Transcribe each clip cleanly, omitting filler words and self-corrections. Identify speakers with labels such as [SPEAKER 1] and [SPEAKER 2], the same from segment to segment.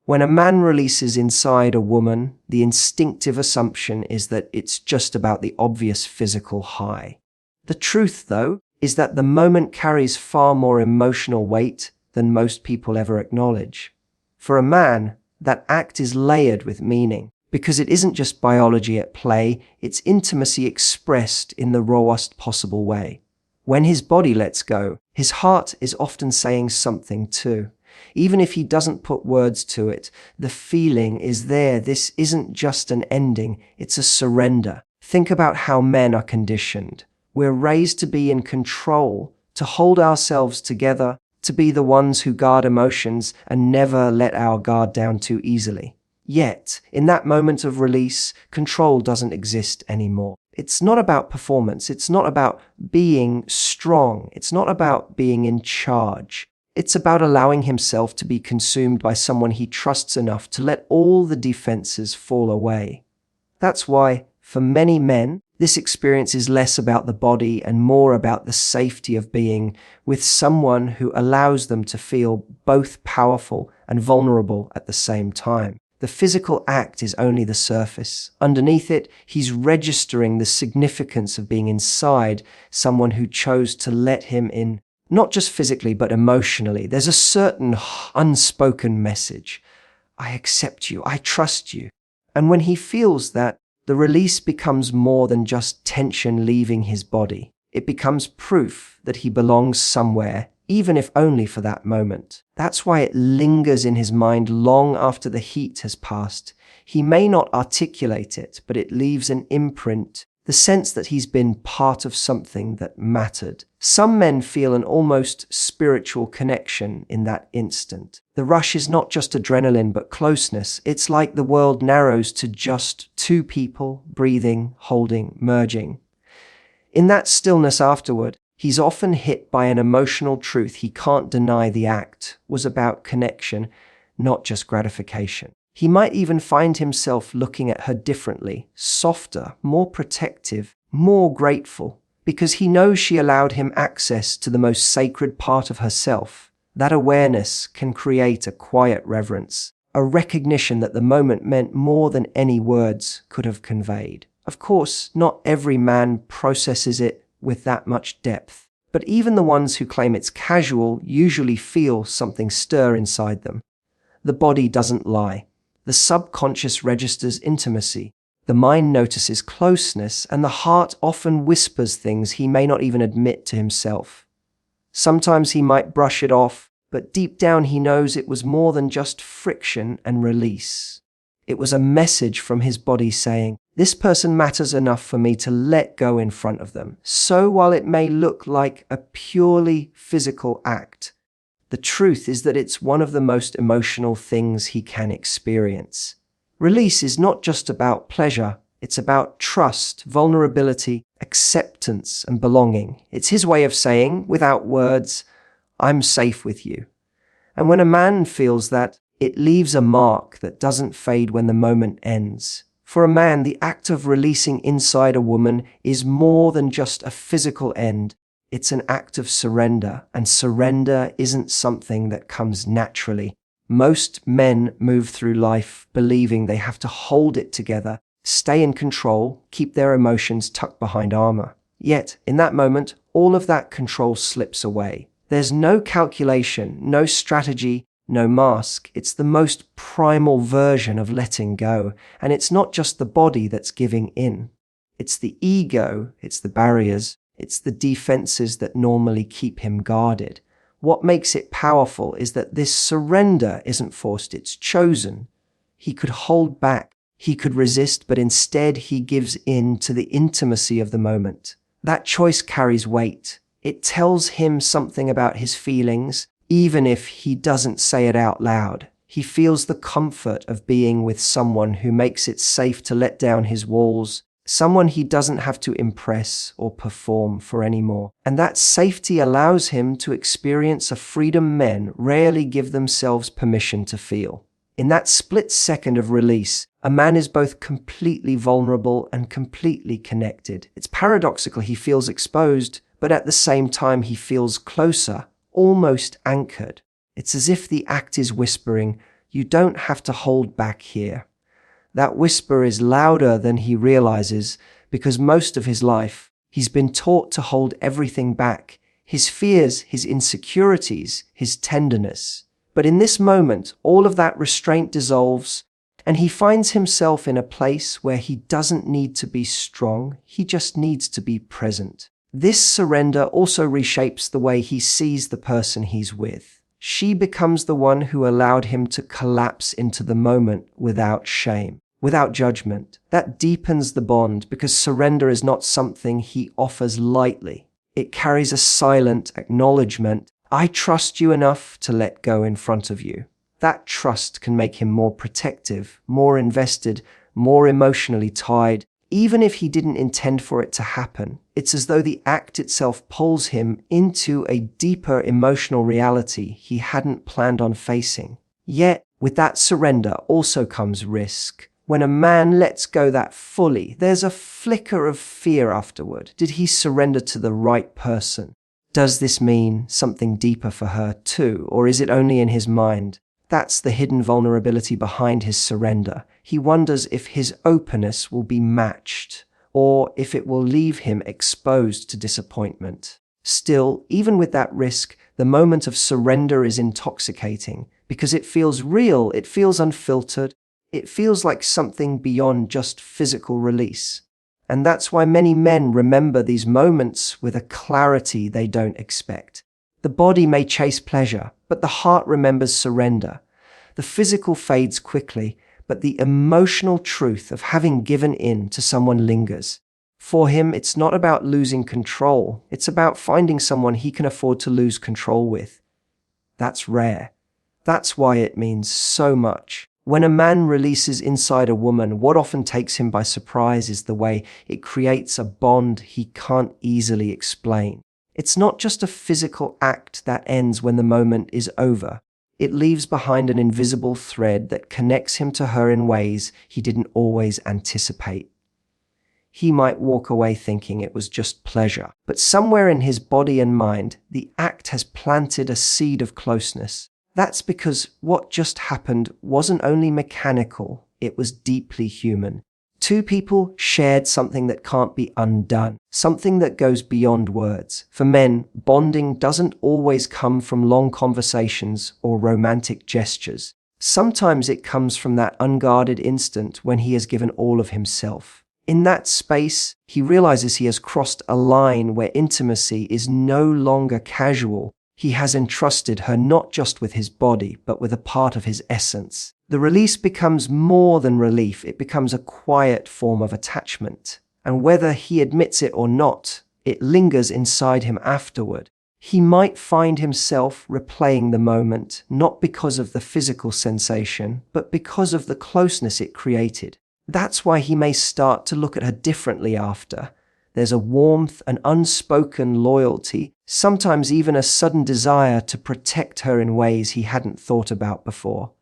[SPEAKER 1] When a man releases inside a woman, the instinctive assumption is that it's just about the obvious physical high. The truth, though, is that the moment carries far more emotional weight than most people ever acknowledge. For a man, that act is layered with meaning, because it isn't just biology at play, it's intimacy expressed in the rawest possible way. When his body lets go, his heart is often saying something too. Even if he doesn't put words to it, the feeling is there. This isn't just an ending, it's a surrender. Think about how men are conditioned. We're raised to be in control, to hold ourselves together, to be the ones who guard emotions and never let our guard down too easily. Yet, in that moment of release, control doesn't exist anymore. It's not about performance, it's not about being strong, it's not about being in charge. It's about allowing himself to be consumed by someone he trusts enough to let all the defenses fall away. That's why, for many men, this experience is less about the body and more about the safety of being with someone who allows them to feel both powerful and vulnerable at the same time. The physical act is only the surface. Underneath it, he's registering the significance of being inside someone who chose to let him in. Not just physically, but emotionally. There's a certain unspoken message. I accept you. I trust you. And when he feels that, the release becomes more than just tension leaving his body. It becomes proof that he belongs somewhere, even if only for that moment. That's why it lingers in his mind long after the heat has passed. He may not articulate it, but it leaves an imprint, the sense that he's been part of something that mattered. Some men feel an almost spiritual connection in that instant. The rush is not just adrenaline, but closeness. It's like the world narrows to just two people, breathing, holding, merging. In that stillness afterward, he's often hit by an emotional truth he can't deny. The act was about connection, not just gratification. He might even find himself looking at her differently, softer, more protective, more grateful, because he knows she allowed him access to the most sacred part of herself. That awareness can create a quiet reverence, a recognition that the moment meant more than any words could have conveyed. Of course, not every man processes it with that much depth, but even the ones who claim it's casual usually feel something stir inside them. The body doesn't lie. The subconscious registers intimacy. The mind notices closeness, and the heart often whispers things he may not even admit to himself. Sometimes he might brush it off, but deep down he knows it was more than just friction and release. It was a message from his body saying, "This person matters enough for me to let go in front of them." So while it may look like a purely physical act, the truth is that it's one of the most emotional things he can experience. Release is not just about pleasure, it's about trust, vulnerability, acceptance, and belonging. It's his way of saying, without words, "I'm safe with you." And when a man feels that, it leaves a mark that doesn't fade when the moment ends. For a man, the act of releasing inside a woman is more than just a physical end. It's an act of surrender, and surrender isn't something that comes naturally. Most men move through life believing they have to hold it together, stay in control, keep their emotions tucked behind armor. Yet, in that moment, all of that control slips away. There's no calculation, no strategy, no mask. It's the most primal version of letting go, and it's not just the body that's giving in. It's the ego, it's the barriers, it's the defenses that normally keep him guarded. What makes it powerful is that this surrender isn't forced, it's chosen. He could hold back, he could resist, but instead he gives in to the intimacy of the moment. That choice carries weight. It tells him something about his feelings, even if he doesn't say it out loud. He feels the comfort of being with someone who makes it safe to let down his walls, someone he doesn't have to impress or perform for anymore. And that safety allows him to experience a freedom men rarely give themselves permission to feel. In that split second of release, a man is both completely vulnerable and completely connected. It's paradoxical. He feels exposed, but at the same time he feels closer, almost anchored. It's as if the act is whispering, You don't have to hold back here. That whisper is louder than he realizes because most of his life, he's been taught to hold everything back. His fears, his insecurities, his tenderness. But in this moment, all of that restraint dissolves, and he finds himself in a place where he doesn't need to be strong, he just needs to be present. This surrender also reshapes the way he sees the person he's with. She becomes the one who allowed him to collapse into the moment without shame, without judgment. That deepens the bond because surrender is not something he offers lightly. It carries a silent acknowledgement. I trust you enough to let go in front of you. That trust can make him more protective, more invested, more emotionally tied. Even if he didn't intend for it to happen, it's as though the act itself pulls him into a deeper emotional reality he hadn't planned on facing. Yet, with that surrender also comes risk. When a man lets go that fully, there's a flicker of fear afterward. Did he surrender to the right person? Does this mean something deeper for her too, or is it only in his mind? That's the hidden vulnerability behind his surrender. He wonders if his openness will be matched, or if it will leave him exposed to disappointment. Still, even with that risk, the moment of surrender is intoxicating, because it feels real, it feels unfiltered, it feels like something beyond just physical release. And that's why many men remember these moments with a clarity they don't expect. The body may chase pleasure, but the heart remembers surrender. The physical fades quickly, but the emotional truth of having given in to someone lingers. For him, it's not about losing control. It's about finding someone he can afford to lose control with. That's rare. That's why it means so much. When a man releases inside a woman, what often takes him by surprise is the way it creates a bond he can't easily explain. It's not just a physical act that ends when the moment is over. It leaves behind an invisible thread that connects him to her in ways he didn't always anticipate. He might walk away thinking it was just pleasure, but somewhere in his body and mind, the act has planted a seed of closeness. That's because what just happened wasn't only mechanical, it was deeply human. Two people shared something that can't be undone, something that goes beyond words. For men, bonding doesn't always come from long conversations or romantic gestures. Sometimes it comes from that unguarded instant when he has given all of himself. In that space, he realizes he has crossed a line where intimacy is no longer casual. He has entrusted her not just with his body, but with a part of his essence. The release becomes more than relief, it becomes a quiet form of attachment. And whether he admits it or not, it lingers inside him afterward. He might find himself replaying the moment, not because of the physical sensation, but because of the closeness it created. That's why he may start to look at her differently after. There's a warmth, an unspoken loyalty, sometimes even a sudden desire to protect her in ways he hadn't thought about before.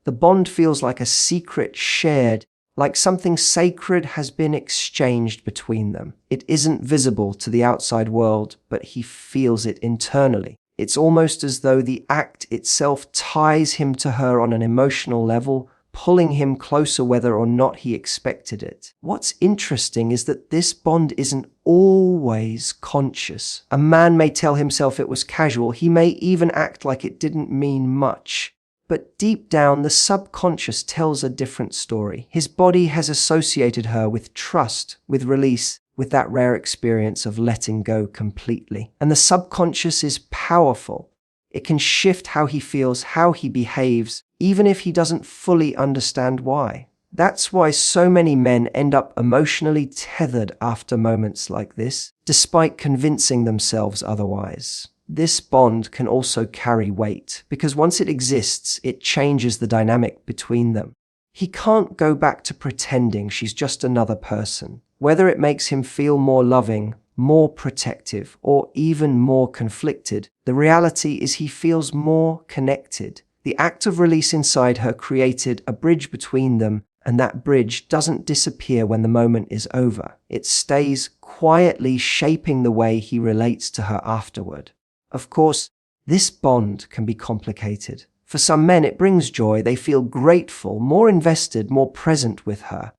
[SPEAKER 1] The bond feels like a secret shared, like something sacred has been exchanged between them. It isn't visible to the outside world, but he feels it internally. It's almost as though the act itself ties him to her on an emotional level, pulling him closer whether or not he expected it. What's interesting is that this bond isn't always conscious. A man may tell himself it was casual, he may even act like it didn't mean much. But deep down, the subconscious tells a different story. His body has associated her with trust, with release, with that rare experience of letting go completely. And the subconscious is powerful. It can shift how he feels, how he behaves, even if he doesn't fully understand why. That's why so many men end up emotionally tethered after moments like this, despite convincing themselves otherwise. This bond can also carry weight, because once it exists, it changes the dynamic between them. He can't go back to pretending she's just another person. Whether it makes him feel more loving, more protective, or even more conflicted, the reality is he feels more connected. The act of release inside her created a bridge between them, and that bridge doesn't disappear when the moment is over. It stays quietly shaping the way he relates to her afterward. Of course, this bond can be complicated. For some men, it brings joy. They feel grateful, more invested, more present with her.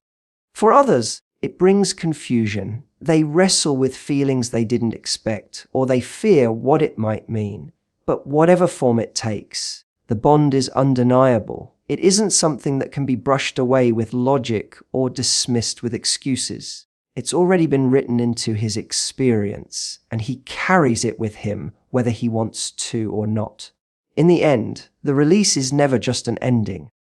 [SPEAKER 1] For others, it brings confusion. They wrestle with feelings they didn't expect, or they fear what it might mean. But whatever form it takes, the bond is undeniable. It isn't something that can be brushed away with logic or dismissed with excuses. It's already been written into his experience, and he carries it with him, whether he wants to or not. In the end, the release is never just an ending.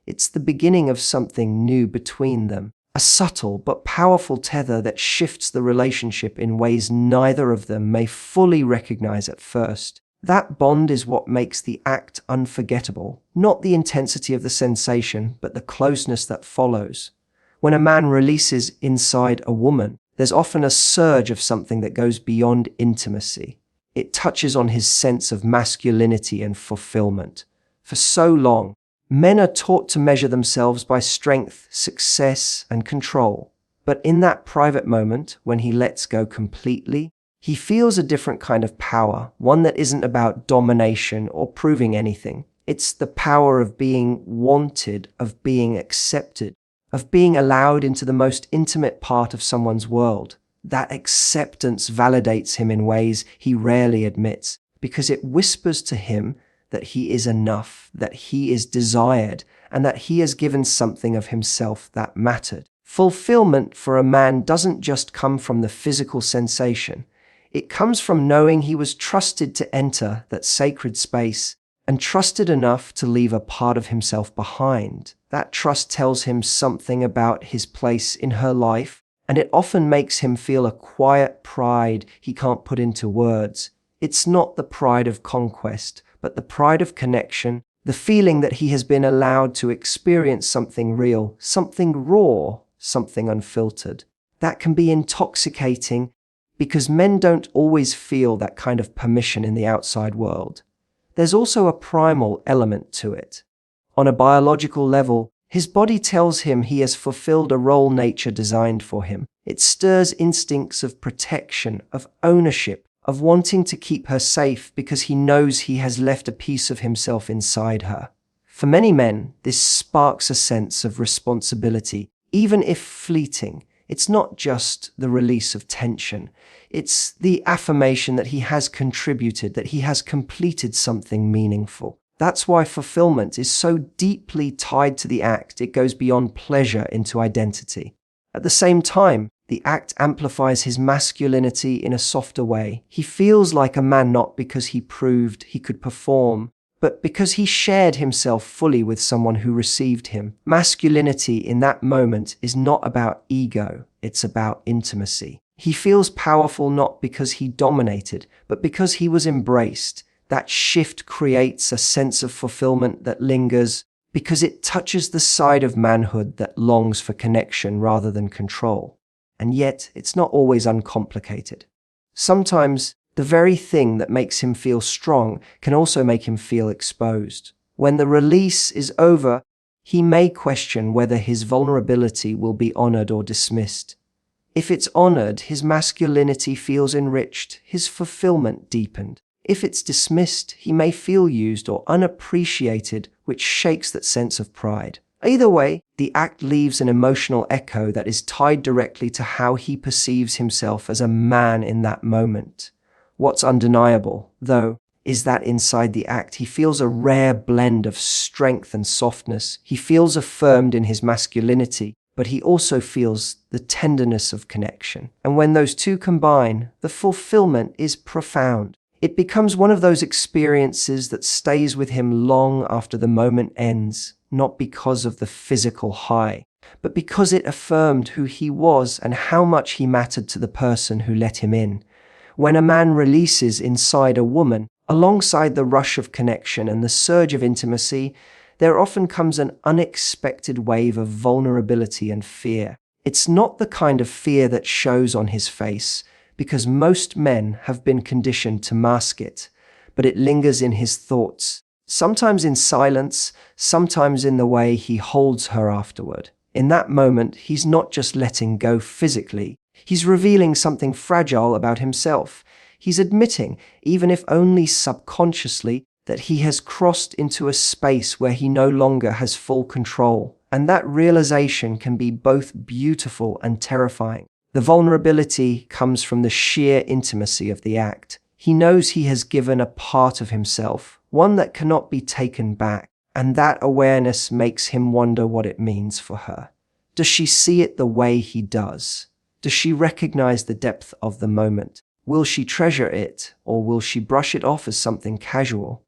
[SPEAKER 1] It's the beginning of something new between them, a subtle but powerful tether that shifts the relationship in ways neither of them may fully recognize at first. That bond is what makes the act unforgettable, not the intensity of the sensation, but the closeness that follows. When a man releases inside a woman, there's often a surge of something that goes beyond intimacy. It touches on his sense of masculinity and fulfillment. For so long, men are taught to measure themselves by strength, success, and control. But in that private moment, when he lets go completely, he feels a different kind of power, one that isn't about domination or proving anything. It's the power of being wanted, of being accepted, of being allowed into the most intimate part of someone's world. That acceptance validates him in ways he rarely admits, because it whispers to him that he is enough, that he is desired, and that he has given something of himself that mattered. Fulfillment for a man doesn't just come from the physical sensation. It comes from knowing he was trusted to enter that sacred space and trusted enough to leave a part of himself behind. That trust tells him something about his place in her life, and it often makes him feel a quiet pride he can't put into words. It's not the pride of conquest, but the pride of connection, the feeling that he has been allowed to experience something real, something raw, something unfiltered. That can be intoxicating because men don't always feel that kind of permission in the outside world. There's also a primal element to it. On a biological level, his body tells him he has fulfilled a role nature designed for him. It stirs instincts of protection, of ownership, of wanting to keep her safe because he knows he has left a piece of himself inside her. For many men, this sparks a sense of responsibility, even if fleeting. It's not just the release of tension. It's the affirmation that he has contributed, that he has completed something meaningful. That's why fulfillment is so deeply tied to the act. It goes beyond pleasure into identity. At the same time, the act amplifies his masculinity in a softer way. He feels like a man not because he proved he could perform, but because he shared himself fully with someone who received him. Masculinity in that moment is not about ego, it's about intimacy. He feels powerful not because he dominated, but because he was embraced. That shift creates a sense of fulfillment that lingers because it touches the side of manhood that longs for connection rather than control. And yet, it's not always uncomplicated. Sometimes, the very thing that makes him feel strong can also make him feel exposed. When the release is over, he may question whether his vulnerability will be honored or dismissed. If it's honored, his masculinity feels enriched, his fulfillment deepened. If it's dismissed, he may feel used or unappreciated, which shakes that sense of pride. Either way, the act leaves an emotional echo that is tied directly to how he perceives himself as a man in that moment. What's undeniable, though, is that inside the act he feels a rare blend of strength and softness. He feels affirmed in his masculinity, but he also feels the tenderness of connection. And when those two combine, the fulfillment is profound. It becomes one of those experiences that stays with him long after the moment ends, not because of the physical high, but because it affirmed who he was and how much he mattered to the person who let him in. When a man releases inside a woman, alongside the rush of connection and the surge of intimacy, there often comes an unexpected wave of vulnerability and fear. It's not the kind of fear that shows on his face, because most men have been conditioned to mask it, but it lingers in his thoughts, sometimes in silence, sometimes in the way he holds her afterward. In that moment, he's not just letting go physically, he's revealing something fragile about himself. He's admitting, even if only subconsciously, that he has crossed into a space where he no longer has full control. And that realization can be both beautiful and terrifying. The vulnerability comes from the sheer intimacy of the act. He knows he has given a part of himself, one that cannot be taken back, and that awareness makes him wonder what it means for her. Does she see it the way he does? Does she recognize the depth of the moment? Will she treasure it, or will she brush it off as something casual?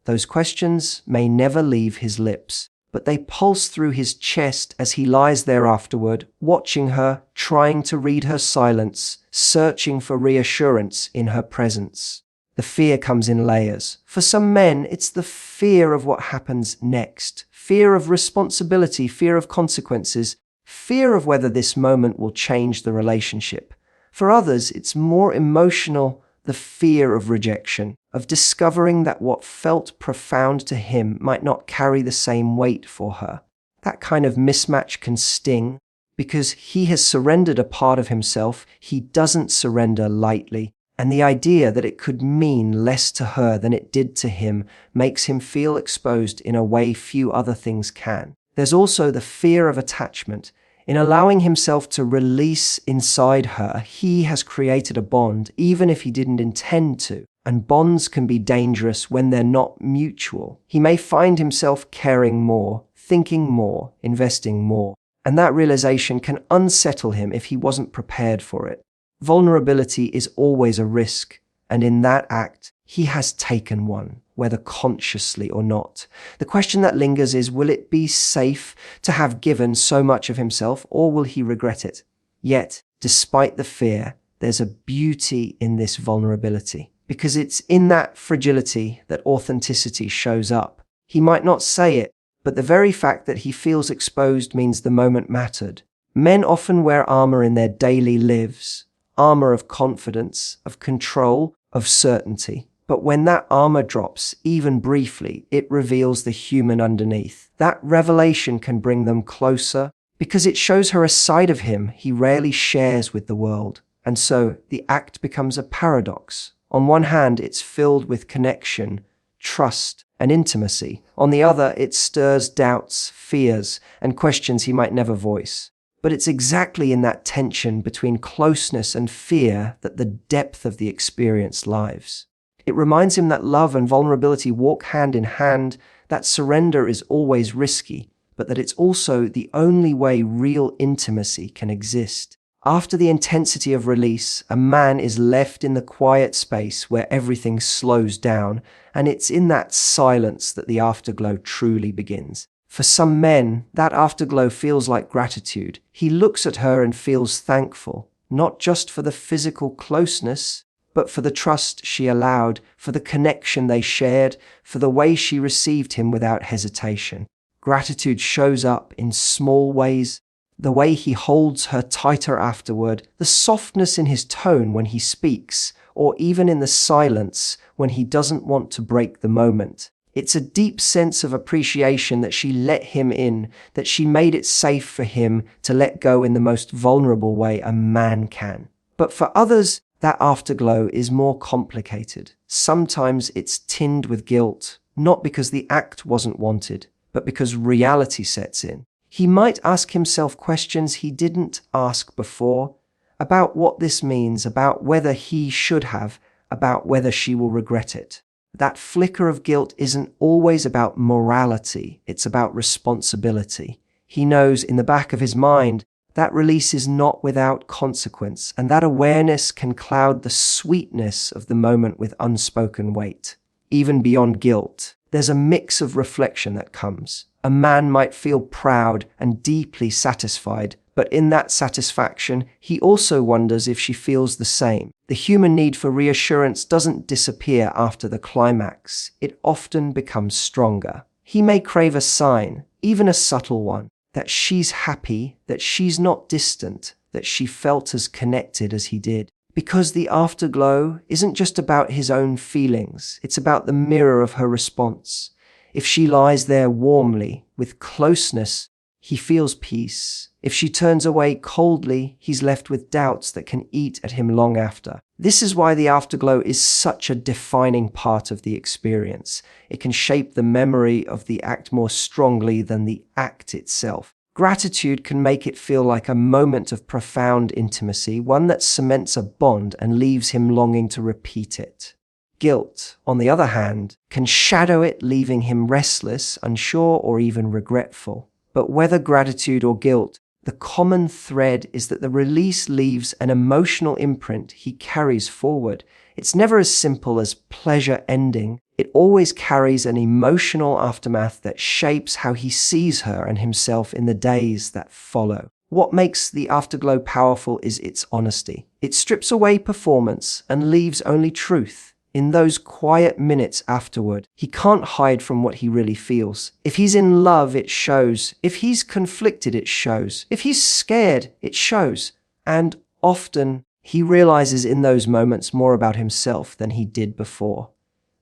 [SPEAKER 1] Those questions may never leave his lips, but they pulse through his chest as he lies there afterward, watching her, trying to read her silence, searching for reassurance in her presence. The fear comes in layers. For some men, it's the fear of what happens next, fear of responsibility, fear of consequences, fear of whether this moment will change the relationship. For others, it's more emotional, the fear of rejection, of discovering that what felt profound to him might not carry the same weight for her. That kind of mismatch can sting, because he has surrendered a part of himself he doesn't surrender lightly, and the idea that it could mean less to her than it did to him makes him feel exposed in a way few other things can. There's also the fear of attachment. In allowing himself to release inside her, he has created a bond, even if he didn't intend to. And bonds can be dangerous when they're not mutual. He may find himself caring more, thinking more, investing more. And that realization can unsettle him if he wasn't prepared for it. Vulnerability is always a risk, and in that act, he has taken one, whether consciously or not. The question that lingers is, will it be safe to have given so much of himself, or will he regret it? Yet, despite the fear, there's a beauty in this vulnerability, because it's in that fragility that authenticity shows up. He might not say it, but the very fact that he feels exposed means the moment mattered. Men often wear armor in their daily lives, armor of confidence, of control, of certainty. But when that armor drops, even briefly, it reveals the human underneath. That revelation can bring them closer because it shows her a side of him he rarely shares with the world. And so the act becomes a paradox. On one hand, it's filled with connection, trust, and intimacy. On the other, it stirs doubts, fears, and questions he might never voice. But it's exactly in that tension between closeness and fear that the depth of the experience lies. It reminds him that love and vulnerability walk hand in hand, that surrender is always risky, but that it's also the only way real intimacy can exist. After the intensity of release, a man is left in the quiet space where everything slows down, and it's in that silence that the afterglow truly begins. For some men, that afterglow feels like gratitude. He looks at her and feels thankful, not just for the physical closeness, but for the trust she allowed, for the connection they shared, for the way she received him without hesitation. Gratitude shows up in small ways, the way he holds her tighter afterward, the softness in his tone when he speaks, or even in the silence when he doesn't want to break the moment. It's a deep sense of appreciation that she let him in, that she made it safe for him to let go in the most vulnerable way a man can. But for others, that afterglow is more complicated. Sometimes it's tinged with guilt, not because the act wasn't wanted, but because reality sets in. He might ask himself questions he didn't ask before, about what this means, about whether he should have, about whether she will regret it. That flicker of guilt isn't always about morality, it's about responsibility. He knows in the back of his mind that release is not without consequence, and that awareness can cloud the sweetness of the moment with unspoken weight. Even beyond guilt, there's a mix of reflection that comes. A man might feel proud and deeply satisfied, but in that satisfaction, he also wonders if she feels the same. The human need for reassurance doesn't disappear after the climax. It often becomes stronger. He may crave a sign, even a subtle one, that she's happy, that she's not distant, that she felt as connected as he did. Because the afterglow isn't just about his own feelings, it's about the mirror of her response. If she lies there warmly, with closeness, he feels peace. If she turns away coldly, he's left with doubts that can eat at him long after. This is why the afterglow is such a defining part of the experience. It can shape the memory of the act more strongly than the act itself. Gratitude can make it feel like a moment of profound intimacy, one that cements a bond and leaves him longing to repeat it. Guilt, on the other hand, can shadow it, leaving him restless, unsure, or even regretful. But whether gratitude or guilt, the common thread is that the release leaves an emotional imprint he carries forward. It's never as simple as pleasure ending. It always carries an emotional aftermath that shapes how he sees her and himself in the days that follow. What makes the afterglow powerful is its honesty. It strips away performance and leaves only truth. In those quiet minutes afterward, he can't hide from what he really feels. If he's in love, it shows. If he's conflicted, it shows. If he's scared, it shows. And often, he realizes in those moments more about himself than he did before.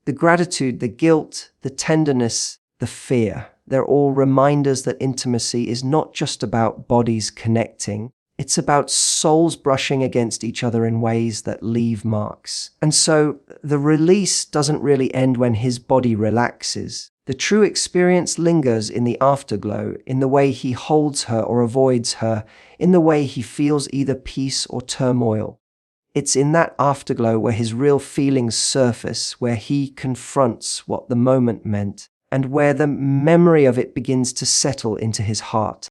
[SPEAKER 1] The gratitude, the guilt, the tenderness, the fear, they're all reminders that intimacy is not just about bodies connecting. It's about souls brushing against each other in ways that leave marks. And so the release doesn't really end when his body relaxes. The true experience lingers in the afterglow, in the way he holds her or avoids her, in the way he feels either peace or turmoil. It's in that afterglow where his real feelings surface, where he confronts what the moment meant, and where the memory of it begins to settle into his heart.